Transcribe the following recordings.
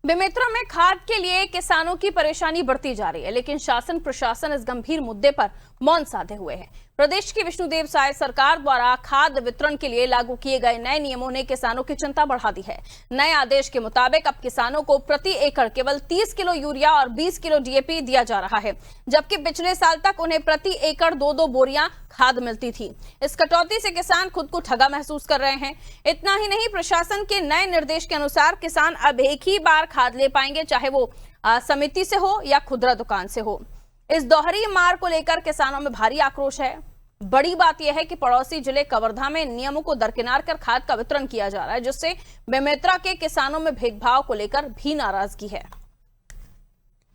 बेमेतरा में खाद के लिए किसानों की परेशानी बढ़ती जा रही है, लेकिन शासन प्रशासन इस गंभीर मुद्दे पर मौन साधे हुए है। प्रदेश की विष्णुदेव साय सरकार द्वारा खाद वितरण के लिए लागू किए गए नए नियमों ने किसानों की चिंता बढ़ा दी है। नए आदेश के मुताबिक अब किसानों को प्रति एकड़ केवल 30 किलो यूरिया और 20 किलो डीएपी दिया जा रहा है, जबकि पिछले साल तक उन्हें प्रति एकड़ 2-2 बोरियां खाद मिलती थी। इस कटौती से किसान खुद को ठगा महसूस कर रहे हैं। इतना ही नहीं, प्रशासन के नए निर्देश के अनुसार किसान अब एक ही बार खाद ले पाएंगे, चाहे वो समिति से हो या खुदरा दुकान से हो। इस दोहरी मार को लेकर किसानों में भारी आक्रोश है। बड़ी बात यह है कि पड़ोसी जिले कवर्धा में नियमों को दरकिनार कर खाद का वितरण किया जा रहा है, जिससे बेमेतरा के किसानों में भेदभाव को लेकर भी नाराजगी है।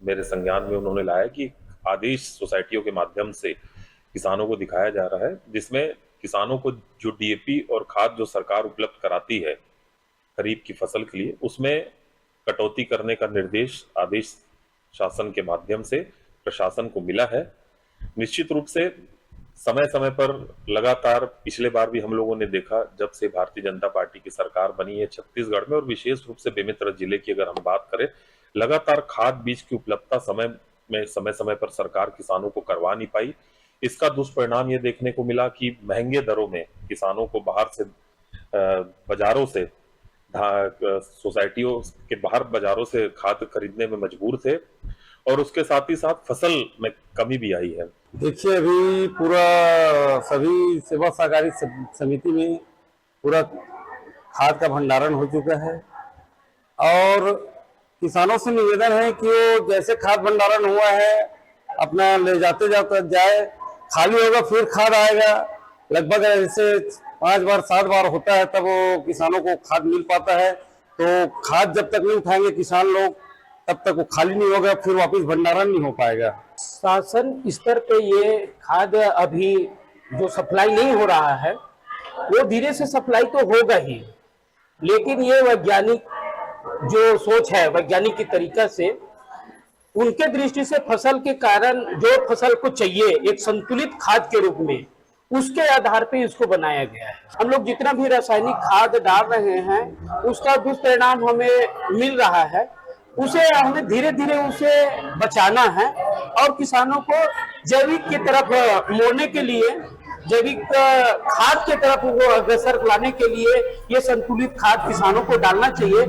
मेरे संज्ञान में उन्होंने लाया कि आदेश सोसाइटियों के माध्यम से किसानों को दिखाया जा रहा है, जिसमें किसानों को जो डीएपी और खाद जो सरकार उपलब्ध कराती है खरीफ की फसल के लिए, उसमें कटौती करने का निर्देश आदेश शासन के माध्यम से प्रशासन को मिला है। निश्चित रूप से समय समय पर लगातार पिछले बार भी हम लोगों ने देखा, जब से भारतीय जनता पार्टी की सरकार बनी है छत्तीसगढ़ में और विशेष रूप से बेमेतरा जिले की अगर हम बात करें, लगातार खाद बीज की उपलब्धता समय समय पर सरकार किसानों को करवा नहीं पाई। इसका दुष्परिणाम ये देखने को मिला कि महंगे दरों में किसानों को बाहर से बाजारों से सोसाइटियों के बाहर बाजारों से खाद खरीदने में मजबूर थे और उसके साथ ही साथ फसल में कमी भी आई है। देखिए, अभी पूरा सभी सेवा सहकारी समिति में पूरा खाद का भंडारण हो चुका है और किसानों से निवेदन है कि वो जैसे खाद भंडारण हुआ है अपना ले जाते जाए, खाली होगा फिर खाद आएगा। लगभग ऐसे 5 बार 7 बार होता है, तब वो किसानों को खाद मिल पाता है। तो खाद जब तक नहीं उठाएंगे किसान लोग, तब तक वो खाली नहीं होगा, फिर वापस भंडारण नहीं हो पाएगा। शासन स्तर पे ये खाद अभी जो सप्लाई नहीं हो रहा है, वो धीरे से सप्लाई तो होगा ही, लेकिन ये वैज्ञानिक जो सोच है, वैज्ञानिक की तरीका से उनके दृष्टि से फसल के कारण जो फसल को चाहिए एक संतुलित खाद के रूप में, उसके आधार पे इसको बनाया गया है। हम लोग जितना भी रासायनिक खाद डाल रहे हैं उसका दुष्परिणाम हमें मिल रहा है, उसे हमें धीरे धीरे उसे बचाना है और किसानों को जैविक की तरफ मोड़ने के लिए, जैविक खाद की तरफ वो अग्रसर लाने के लिए ये संतुलित खाद किसानों को डालना चाहिए।